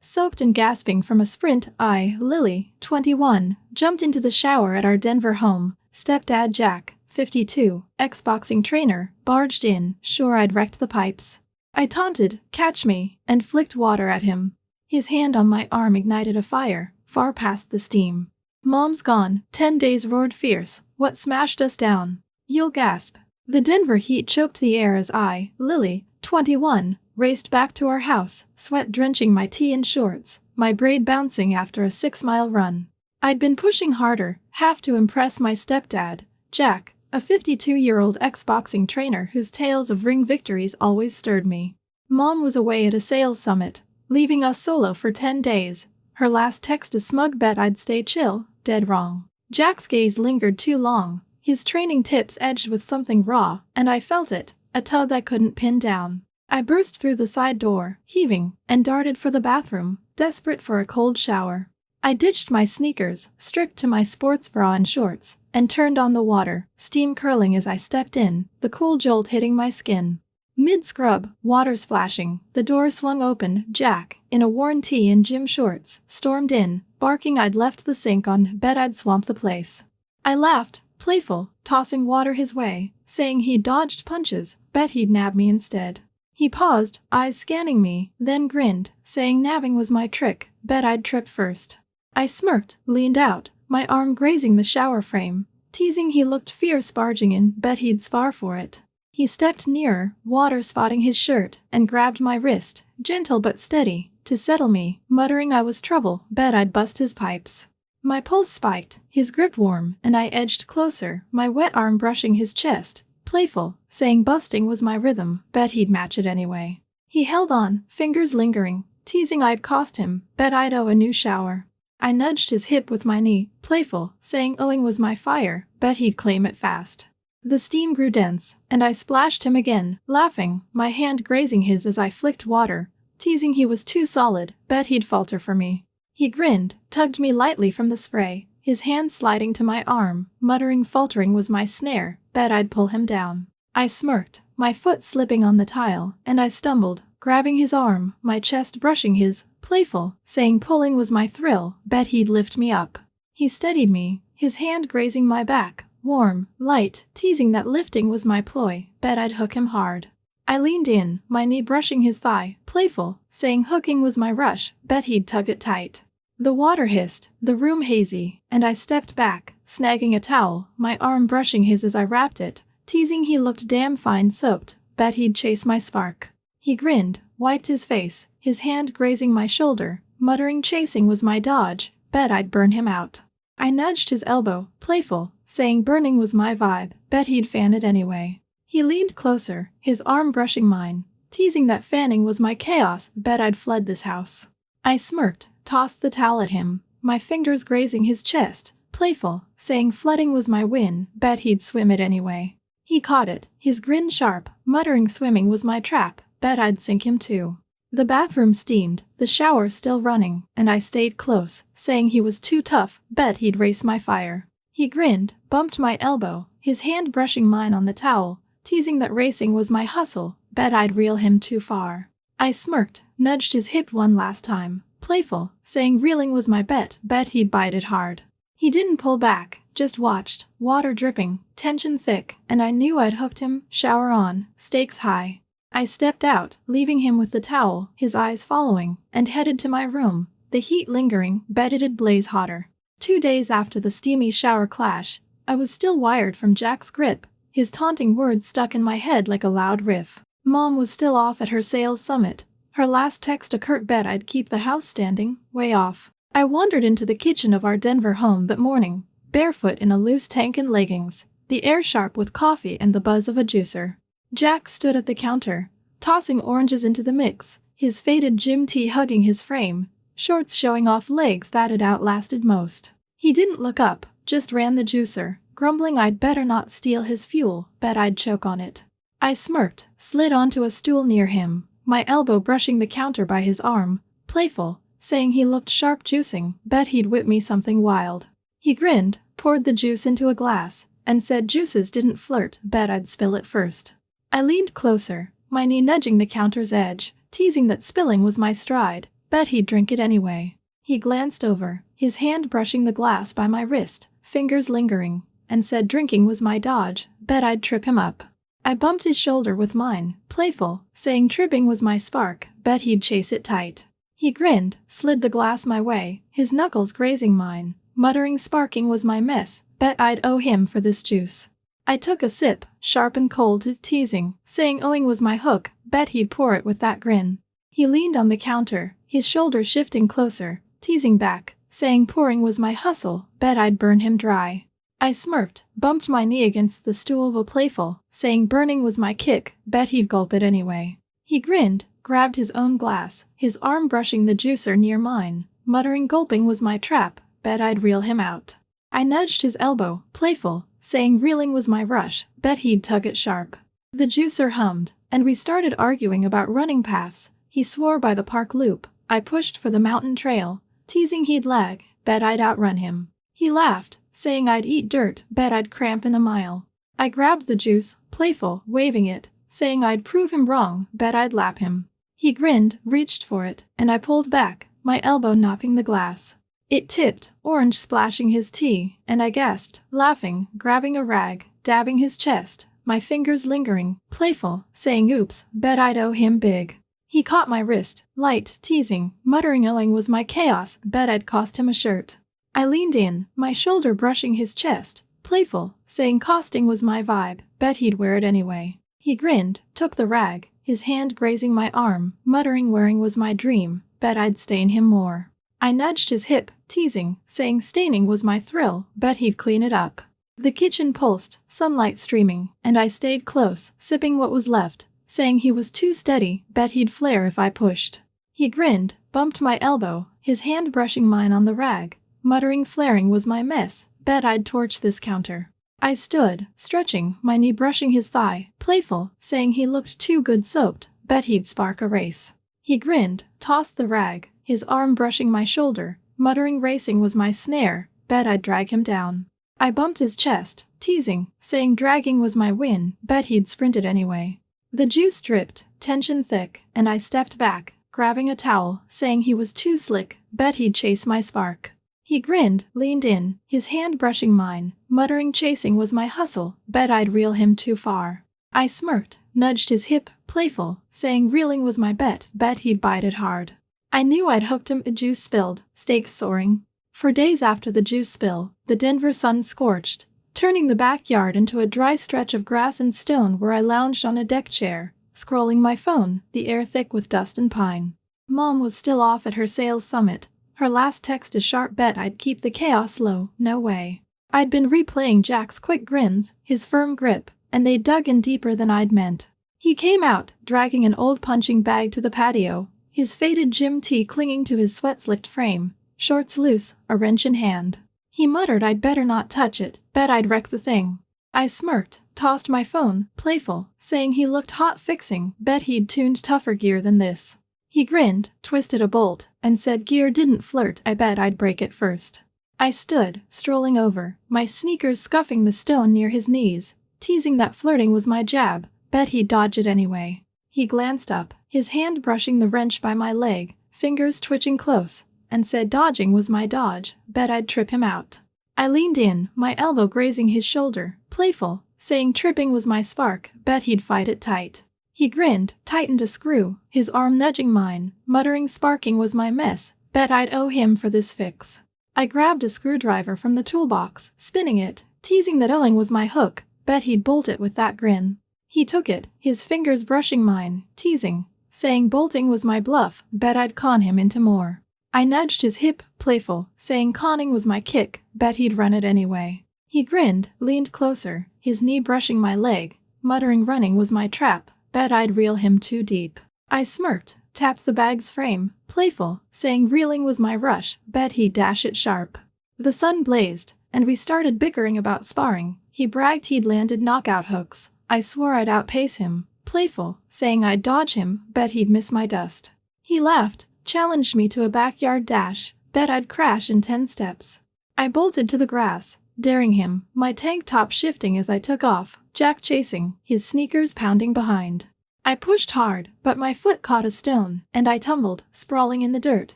Soaked and gasping from a sprint, I, Lily, 21, jumped into the shower at our Denver home. Stepdad Jack, 52, ex-boxing trainer, barged in, sure I'd wrecked the pipes. I taunted, "Catch me," and flicked water at him. His hand on my arm ignited a fire, far past the steam. "Mom's gone, 10 days," roared fierce. "What smashed us down?" You'll gasp. The Denver heat choked the air as I, Lily, 21, raced back to our house, sweat drenching my tee and shorts, my braid bouncing after a 6-mile run. I'd been pushing harder, half to impress my stepdad, Jack, a 52-year-old ex-boxing trainer whose tales of ring victories always stirred me. Mom was away at a sales summit, leaving us solo for 10 days. Her last text a smug bet I'd stay chill, dead wrong. Jack's gaze lingered too long, his training tips edged with something raw, and I felt it, a tug I couldn't pin down. I burst through the side door, heaving, and darted for the bathroom, desperate for a cold shower. I ditched my sneakers, stripped to my sports bra and shorts, and turned on the water, steam curling as I stepped in, the cool jolt hitting my skin. Mid-scrub, water splashing, the door swung open. Jack, in a worn tee and gym shorts, stormed in, barking I'd left the sink on, bet I'd swamped the place. I laughed, playful, tossing water his way, saying he'd dodged punches, bet he'd nab me instead. He paused, eyes scanning me, then grinned, saying nabbing was my trick, bet I'd trip first. I smirked, leaned out, my arm grazing the shower frame, teasing he looked fierce barging in, bet he'd spar for it. He stepped nearer, water spotting his shirt, and grabbed my wrist, gentle but steady, to settle me, muttering I was trouble, bet I'd bust his pipes. My pulse spiked, his grip warm, and I edged closer, my wet arm brushing his chest, playful, saying busting was my rhythm, bet he'd match it anyway. He held on, fingers lingering, teasing I'd cost him, bet I'd owe a new shower. I nudged his hip with my knee, playful, saying owing was my fire, bet he'd claim it fast. The steam grew dense, and I splashed him again, laughing, my hand grazing his as I flicked water, teasing he was too solid, bet he'd falter for me. He grinned, tugged me lightly from the spray, his hand sliding to my arm, muttering faltering was my snare, bet I'd pull him down. I smirked, my foot slipping on the tile, and I stumbled, grabbing his arm, my chest brushing his, playful, saying pulling was my thrill, bet he'd lift me up. He steadied me, his hand grazing my back, warm, light, teasing that lifting was my ploy, bet I'd hook him hard. I leaned in, my knee brushing his thigh, playful, saying hooking was my rush, bet he'd tugged it tight. The water hissed, the room hazy, and I stepped back, snagging a towel, my arm brushing his as I wrapped it, teasing he looked damn fine soaped, bet he'd chase my spark. He grinned, wiped his face, his hand grazing my shoulder, muttering chasing was my dodge, bet I'd burn him out. I nudged his elbow, playful, saying burning was my vibe, bet he'd fan it anyway. He leaned closer, his arm brushing mine, teasing that fanning was my chaos, bet I'd fled this house. I smirked, tossed the towel at him, my fingers grazing his chest, playful, saying flooding was my win, bet he'd swim it anyway. He caught it, his grin sharp, muttering swimming was my trap, bet I'd sink him too. The bathroom steamed, the shower still running, and I stayed close, saying he was too tough, bet he'd race my fire. He grinned, bumped my elbow, his hand brushing mine on the towel, teasing that racing was my hustle, bet I'd reel him too far. I smirked, nudged his hip one last time, playful, saying reeling was my bet he'd bite it hard. He didn't pull back, just watched, water dripping, tension thick, and I knew I'd hooked him, shower on, stakes high. I stepped out, leaving him with the towel, his eyes following, and headed to my room, the heat lingering, bet it'd blaze hotter. 2 days after the steamy shower clash, I was still wired from Jack's grip, his taunting words stuck in my head like a loud riff. Mom was still off at her sales summit, her last text a curt bet I'd keep the house standing, way off. I wandered into the kitchen of our Denver home that morning, barefoot in a loose tank and leggings, the air sharp with coffee and the buzz of a juicer. Jack stood at the counter, tossing oranges into the mix, his faded gym tee hugging his frame, shorts showing off legs that had outlasted most. He didn't look up, just ran the juicer, grumbling I'd better not steal his fuel, bet I'd choke on it. I smirked, slid onto a stool near him, my elbow brushing the counter by his arm, playful, saying he looked sharp juicing, bet he'd whip me something wild. He grinned, poured the juice into a glass, and said juices didn't flirt, bet I'd spill it first. I leaned closer, my knee nudging the counter's edge, teasing that spilling was my stride, bet he'd drink it anyway. He glanced over, his hand brushing the glass by my wrist, fingers lingering, and said drinking was my dodge, bet I'd trip him up. I bumped his shoulder with mine, playful, saying tripping was my spark, bet he'd chase it tight. He grinned, slid the glass my way, his knuckles grazing mine, muttering sparking was my mess, bet I'd owe him for this juice. I took a sip, sharp and cold, teasing, saying owing was my hook, bet he'd pour it with that grin. He leaned on the counter, his shoulders shifting closer, teasing back, saying pouring was my hustle, bet I'd burn him dry. I smirked, bumped my knee against the stool of playful, saying burning was my kick, bet he'd gulp it anyway. He grinned, grabbed his own glass, his arm brushing the juicer near mine, muttering gulping was my trap, bet I'd reel him out. I nudged his elbow, playful, saying reeling was my rush, bet he'd tug it sharp. The juicer hummed, and we started arguing about running paths. He swore by the park loop, I pushed for the mountain trail, teasing he'd lag, bet I'd outrun him. He laughed, saying I'd eat dirt, bet I'd cramp in a mile. I grabbed the juice, playful, waving it, saying I'd prove him wrong, bet I'd lap him. He grinned, reached for it, and I pulled back, my elbow knocking the glass. It tipped, orange splashing his tea, and I gasped, laughing, grabbing a rag, dabbing his chest, my fingers lingering, playful, saying oops, bet I'd owe him big. He caught my wrist, light, teasing, muttering owing was my chaos, bet I'd cost him a shirt. I leaned in, my shoulder brushing his chest, playful, saying costing was my vibe, bet he'd wear it anyway. He grinned, took the rag, his hand grazing my arm, muttering wearing was my dream, bet I'd stain him more. I nudged his hip, teasing, saying staining was my thrill, bet he'd clean it up. The kitchen pulsed, sunlight streaming, and I stayed close, sipping what was left, saying he was too steady, bet he'd flare if I pushed. He grinned, bumped my elbow, his hand brushing mine on the rag, muttering flaring was my mess, bet I'd torch this counter. I stood, stretching, my knee brushing his thigh, playful, saying he looked too good soaped, bet he'd spark a race. He grinned, tossed the rag, his arm brushing my shoulder, muttering racing was my snare, bet I'd drag him down. I bumped his chest, teasing, saying dragging was my win, bet he'd sprint it anyway. The juice dripped, tension thick, and I stepped back, grabbing a towel, saying he was too slick, bet he'd chase my spark. He grinned, leaned in, his hand brushing mine, muttering chasing was my hustle, bet I'd reel him too far. I smirked, nudged his hip, playful, saying reeling was my bet he'd bite it hard. I knew I'd hooked him, a juice spilled, stakes soaring. For days after the juice spill, the Denver sun scorched, turning the backyard into a dry stretch of grass and stone where I lounged on a deck chair, scrolling my phone, the air thick with dust and pine. Mom was still off at her sales summit, her last text a sharp bet I'd keep the chaos low, no way. I'd been replaying Jack's quick grins, his firm grip, and they dug in deeper than I'd meant. He came out, dragging an old punching bag to the patio, his faded gym tee clinging to his sweat-slicked frame, shorts loose, a wrench in hand. He muttered I'd better not touch it, bet I'd wreck the thing. I smirked, tossed my phone, playful, saying he looked hot fixing, bet he'd tuned tougher gear than this. He grinned, twisted a bolt, and said gear didn't flirt, I bet I'd break it first. I stood, strolling over, my sneakers scuffing the stone near his knees, teasing that flirting was my jab, bet he'd dodge it anyway. He glanced up, his hand brushing the wrench by my leg, fingers twitching close, and said dodging was my dodge, bet I'd trip him out. I leaned in, my elbow grazing his shoulder, playful, saying tripping was my spark, bet he'd fight it tight. He grinned, tightened a screw, his arm nudging mine, muttering sparking was my mess, bet I'd owe him for this fix. I grabbed a screwdriver from the toolbox, spinning it, teasing that owing was my hook, bet he'd bolt it with that grin. He took it, his fingers brushing mine, teasing, saying bolting was my bluff, bet I'd con him into more. I nudged his hip, playful, saying conning was my kick, bet he'd run it anyway. He grinned, leaned closer, his knee brushing my leg, muttering running was my trap, bet I'd reel him too deep. I smirked, tapped the bag's frame, playful, saying reeling was my rush, bet he'd dash it sharp. The sun blazed, and we started bickering about sparring. He bragged he'd landed knockout hooks. I swore I'd outpace him, playful, saying I'd dodge him, bet he'd miss my dust. He laughed, challenged me to a backyard dash, bet I'd crash in 10 steps. I bolted to the grass, daring him, my tank top shifting as I took off, Jack chasing, his sneakers pounding behind. I pushed hard, but my foot caught a stone, and I tumbled, sprawling in the dirt,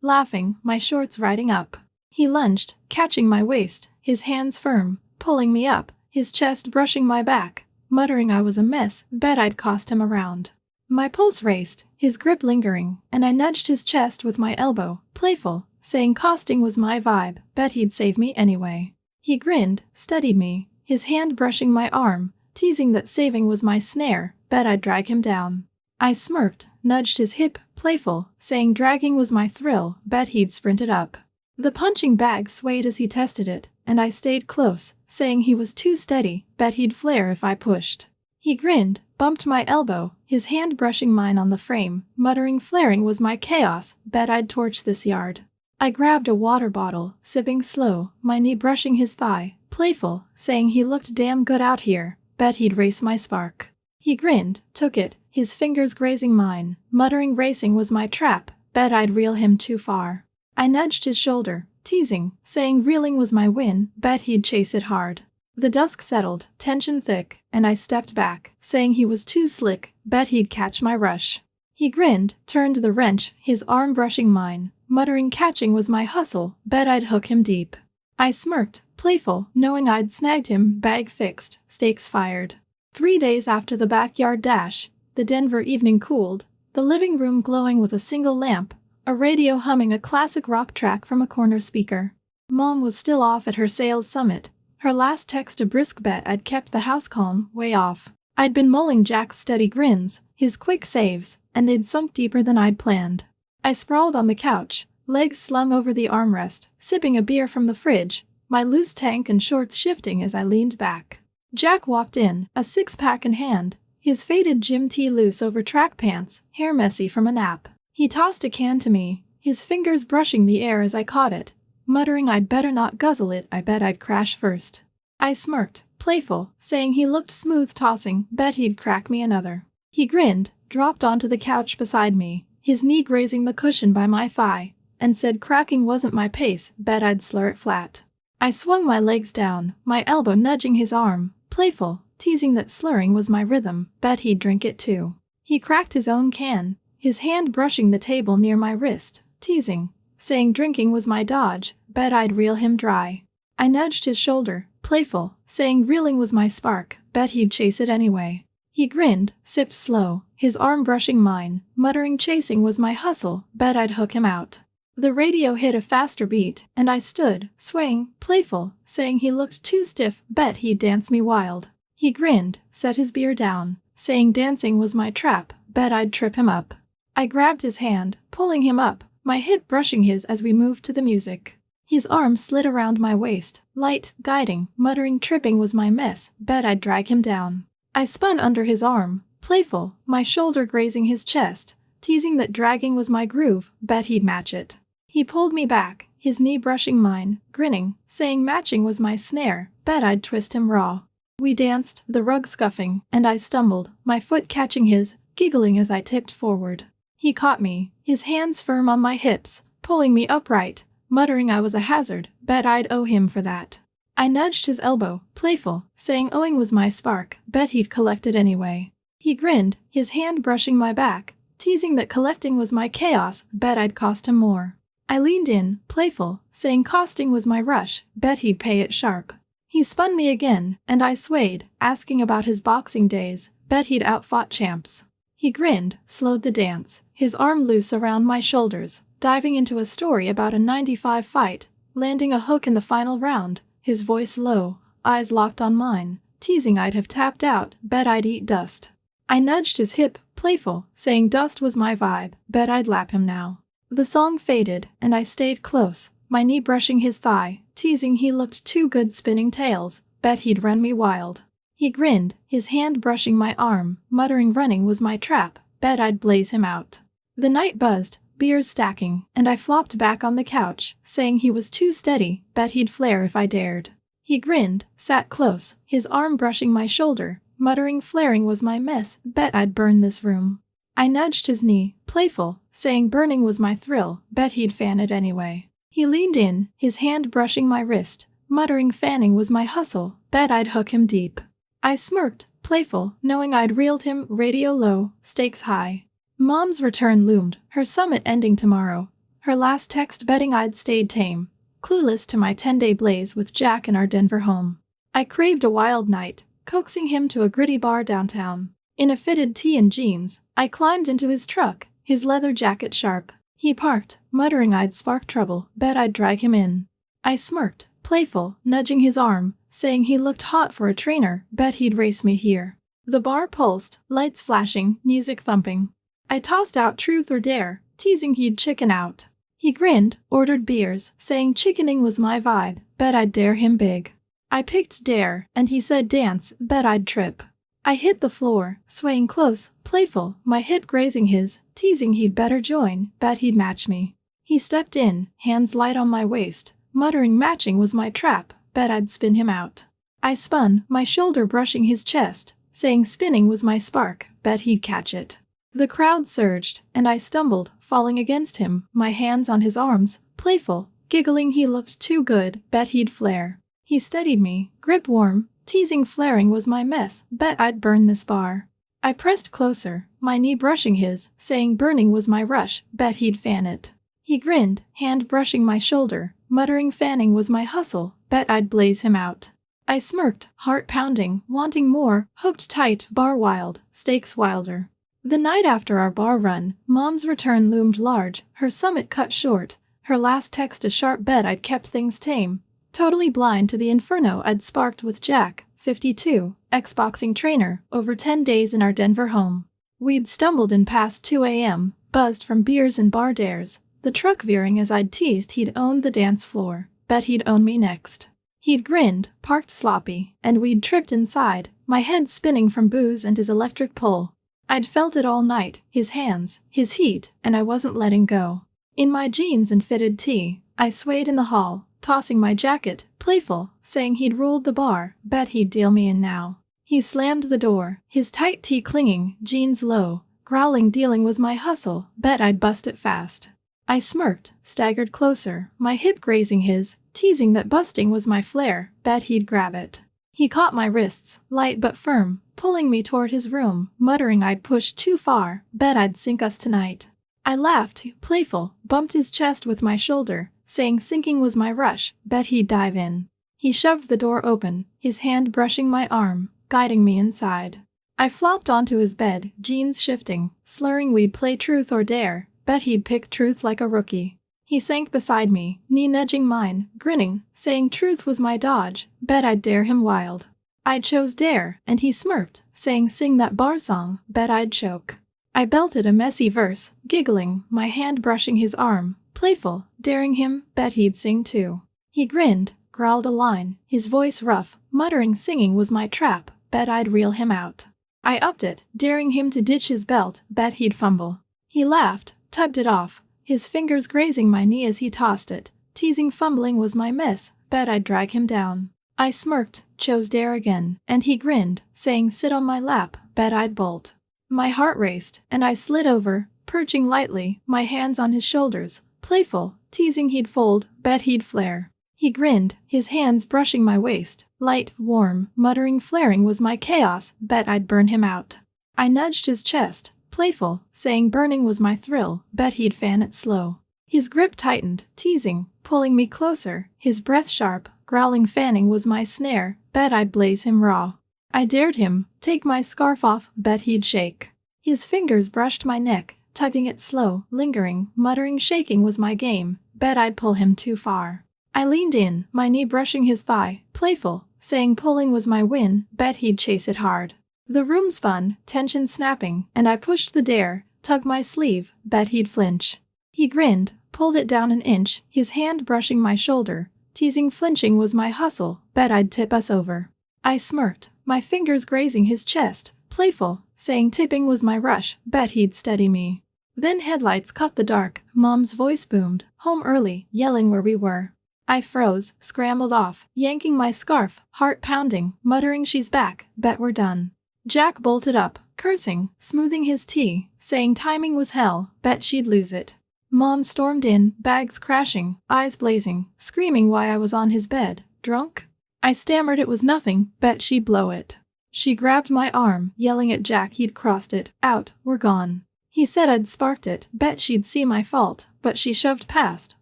laughing, my shorts riding up. He lunged, catching my waist, his hands firm, pulling me up, his chest brushing my back, muttering I was a mess, bet I'd cost him a round. My pulse raced, his grip lingering, and I nudged his chest with my elbow, playful, saying costing was my vibe, bet he'd save me anyway. He grinned, steadied me, his hand brushing my arm, teasing that saving was my snare, bet I'd drag him down. I smirked, nudged his hip, playful, saying dragging was my thrill, bet he'd sprint it up. The punching bag swayed as he tested it, and I stayed close, saying he was too steady, bet he'd flare if I pushed. He grinned, bumped my elbow, his hand brushing mine on the frame, muttering flaring was my chaos, bet I'd torch this yard. I grabbed a water bottle, sipping slow, my knee brushing his thigh, playful, saying he looked damn good out here, bet he'd race my spark. He grinned, took it, his fingers grazing mine, muttering racing was my trap, bet I'd reel him too far. I nudged his shoulder, teasing, saying reeling was my win, bet he'd chase it hard. The dusk settled, tension thick, and I stepped back, saying he was too slick, bet he'd catch my rush. He grinned, turned the wrench, his arm brushing mine, muttering catching was my hustle, bet I'd hook him deep. I smirked, playful, knowing I'd snagged him, bag fixed, stakes fired. 3 days after the backyard dash, the Denver evening cooled, the living room glowing with a single lamp, a radio humming a classic rock track from a corner speaker. Mom was still off at her sales summit, her last text a brisk bet I'd kept the house calm, way off. I'd been mulling Jack's steady grins, his quick saves, and they'd sunk deeper than I'd planned. I sprawled on the couch, legs slung over the armrest, sipping a beer from the fridge, my loose tank and shorts shifting as I leaned back. Jack walked in, a six-pack in hand, his faded gym tee loose over track pants, hair messy from a nap. He tossed a can to me, his fingers brushing the air as I caught it, muttering I'd better not guzzle it, I bet I'd crash first. I smirked, playful, saying he looked smooth tossing, bet he'd crack me another. He grinned, dropped onto the couch beside me, his knee grazing the cushion by my thigh, and said cracking wasn't my pace, bet I'd slur it flat. I swung my legs down, my elbow nudging his arm, playful, teasing that slurring was my rhythm, bet he'd drink it too. He cracked his own can, his hand brushing the table near my wrist, teasing, saying drinking was my dodge, bet I'd reel him dry. I nudged his shoulder, playful, saying reeling was my spark, bet he'd chase it anyway. He grinned, sipped slow, his arm brushing mine, muttering chasing was my hustle, bet I'd hook him out. The radio hit a faster beat, and I stood, swaying, playful, saying he looked too stiff, bet he'd dance me wild. He grinned, set his beer down, saying dancing was my trap, bet I'd trip him up. I grabbed his hand, pulling him up, my hip brushing his as we moved to the music. His arm slid around my waist, light, guiding, muttering tripping was my mess, bet I'd drag him down. I spun under his arm, playful, my shoulder grazing his chest, teasing that dragging was my groove, bet he'd match it. He pulled me back, his knee brushing mine, grinning, saying matching was my snare, bet I'd twist him raw. We danced, the rug scuffing, and I stumbled, my foot catching his, giggling as I tipped forward. He caught me, his hands firm on my hips, pulling me upright, muttering I was a hazard, bet I'd owe him for that. I nudged his elbow, playful, saying owing was my spark, bet he'd collect it anyway. He grinned, his hand brushing my back, teasing that collecting was my chaos, bet I'd cost him more. I leaned in, playful, saying costing was my rush, bet he'd pay it sharp. He spun me again, and I swayed, asking about his boxing days, bet he'd outfought champs. He grinned, slowed the dance, his arm loose around my shoulders, diving into a story about a 95 fight, landing a hook in the final round, his voice low, eyes locked on mine, teasing I'd have tapped out, bet I'd eat dust. I nudged his hip, playful, saying dust was my vibe, bet I'd lap him now. The song faded, and I stayed close, my knee brushing his thigh, teasing he looked too good spinning tails, bet he'd run me wild. He grinned, his hand brushing my arm, muttering running was my trap, bet I'd blaze him out. The night buzzed, beers stacking, and I flopped back on the couch, saying he was too steady, bet he'd flare if I dared. He grinned, sat close, his arm brushing my shoulder, muttering flaring was my mess, bet I'd burn this room. I nudged his knee, playful, saying burning was my thrill, bet he'd fan it anyway. He leaned in, his hand brushing my wrist, muttering fanning was my hustle, bet I'd hook him deep. I smirked, playful, knowing I'd reeled him, radio low, stakes high. Mom's return loomed, her summit ending tomorrow. Her last text betting I'd stayed tame, clueless to my 10-day blaze with Jack in our Denver home. I craved a wild night, coaxing him to a gritty bar downtown. In a fitted tee and jeans, I climbed into his truck, his leather jacket sharp. He parked, muttering I'd spark trouble, bet I'd drag him in. I smirked, playful, nudging his arm, saying he looked hot for a trainer, bet he'd race me here. The bar pulsed, lights flashing, music thumping. I tossed out truth or dare, teasing he'd chicken out. He grinned, ordered beers, saying chickening was my vibe, bet I'd dare him big. I picked dare, and he said dance, bet I'd trip. I hit the floor, swaying close, playful, my hip grazing his, teasing he'd better join, bet he'd match me. He stepped in, hands light on my waist, muttering matching was my trap, bet I'd spin him out. I spun, my shoulder brushing his chest, saying spinning was my spark, bet he'd catch it. The crowd surged, and I stumbled, falling against him, my hands on his arms, playful, giggling he looked too good, bet he'd flare. He steadied me, grip warm, teasing flaring was my mess, bet I'd burn this bar. I pressed closer, my knee brushing his, saying burning was my rush, bet he'd fan it. He grinned, hand brushing my shoulder, muttering fanning was my hustle, bet I'd blaze him out. I smirked, heart pounding, wanting more, hooked tight, bar wild, stakes wilder. The night after our bar run, Mom's return loomed large, her summit cut short, her last text a sharp bet I'd kept things tame. Totally blind to the inferno I'd sparked with Jack, 52, ex-boxing trainer, over 10 days in our Denver home. We'd stumbled in past 2 a.m., buzzed from beers and bar dares, the truck veering as I'd teased he'd owned the dance floor, bet he'd own me next. He'd grinned, parked sloppy, and we'd tripped inside, my head spinning from booze and his electric pull. I'd felt it all night, his hands, his heat, and I wasn't letting go. In my jeans and fitted tee, I swayed in the hall, tossing my jacket, playful, saying he'd ruled the bar, bet he'd deal me in now. He slammed the door, his tight tee clinging, jeans low, growling dealing was my hustle, bet I'd bust it fast. I smirked, staggered closer, my hip grazing his, teasing that busting was my flair, bet he'd grab it. He caught my wrists, light but firm, pulling me toward his room, muttering I'd pushed too far, bet I'd sink us tonight. I laughed, playful, bumped his chest with my shoulder, saying sinking was my rush, bet he'd dive in. He shoved the door open, his hand brushing my arm, guiding me inside. I flopped onto his bed, jeans shifting, slurring we'd play truth or dare, bet he'd pick truth like a rookie. He sank beside me, knee nudging mine, grinning, saying truth was my dodge, bet I'd dare him wild. I chose dare, and he smirked, saying sing that bar song, bet I'd choke. I belted a messy verse, giggling, my hand brushing his arm, playful, daring him, bet he'd sing too. He grinned, growled a line, his voice rough, muttering singing was my trap, bet I'd reel him out. I upped it, daring him to ditch his belt, bet he'd fumble. He laughed, tugged it off, his fingers grazing my knee as he tossed it, teasing fumbling was my miss, bet I'd drag him down. I smirked, chose dare again, and he grinned, saying sit on my lap, bet I'd bolt. My heart raced, and I slid over, perching lightly, my hands on his shoulders, playful, teasing he'd fold, bet he'd flare. He grinned, his hands brushing my waist, light, warm, muttering flaring was my chaos, bet I'd burn him out. I nudged his chest, playful, saying burning was my thrill, bet he'd fan it slow. His grip tightened, teasing, pulling me closer, his breath sharp, growling fanning was my snare, bet I'd blaze him raw. I dared him, take my scarf off, bet he'd shake. His fingers brushed my neck, tugging it slow, lingering, muttering shaking was my game, bet I'd pull him too far. I leaned in, my knee brushing his thigh, playful, saying pulling was my win, bet he'd chase it hard. The room spun, tension snapping, and I pushed the dare, tugged my sleeve, bet he'd flinch. He grinned, pulled it down an inch, his hand brushing my shoulder, teasing flinching was my hustle, bet I'd tip us over. I smirked, my fingers grazing his chest, playful, saying tipping was my rush, bet he'd steady me. Then headlights cut the dark, Mom's voice boomed, home early, yelling where we were. I froze, scrambled off, yanking my scarf, heart pounding, muttering she's back, bet we're done. Jack bolted up, cursing, smoothing his tee, saying timing was hell, bet she'd lose it. Mom stormed in, bags crashing, eyes blazing, screaming why I was on his bed, drunk? I stammered it was nothing, bet she'd blow it. She grabbed my arm, yelling at Jack he'd crossed it. Out, we're gone. He said I'd sparked it, bet she'd see my fault, but she shoved past,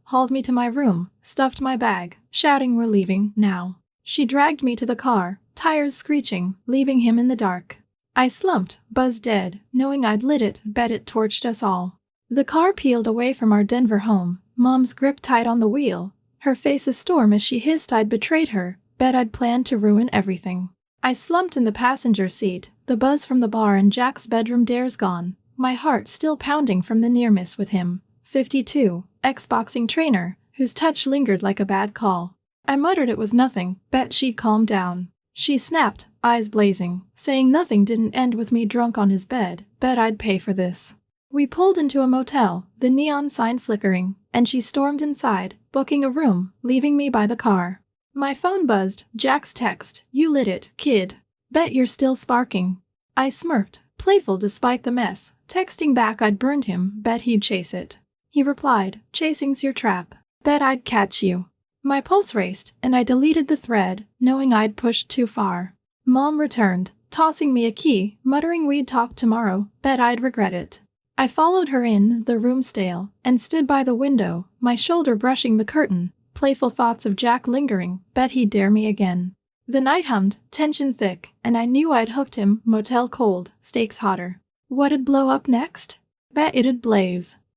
hauled me to my room, stuffed my bag, shouting we're leaving, now. She dragged me to the car, tires screeching, leaving him in the dark. I slumped, buzzed dead, knowing I'd lit it, bet it torched us all. The car peeled away from our Denver home, Mom's grip tight on the wheel, her face a storm as she hissed I'd betrayed her, bet I'd planned to ruin everything. I slumped in the passenger seat, the buzz from the bar and Jack's bedroom dares gone, my heart still pounding from the near miss with him. 52, ex-boxing trainer, whose touch lingered like a bad call. I muttered it was nothing, bet she'd calm down. She snapped, eyes blazing, saying nothing didn't end with me drunk on his bed, bet I'd pay for this. We pulled into a motel, the neon sign flickering, and she stormed inside, booking a room, leaving me by the car. My phone buzzed, Jack's text, you lit it, kid. Bet you're still sparking. I smirked, playful despite the mess, texting back I'd burned him, bet he'd chase it. He replied, chasing's your trap, bet I'd catch you. My pulse raced, and I deleted the thread, knowing I'd pushed too far. Mom returned, tossing me a key, muttering we'd talk tomorrow, bet I'd regret it. I followed her in, the room stale, and stood by the window, my shoulder brushing the curtain, playful thoughts of Jack lingering, bet he'd dare me again. The night hummed, tension thick, and I knew I'd hooked him, motel cold, stakes hotter. What'd blow up next? Bet it'd blaze.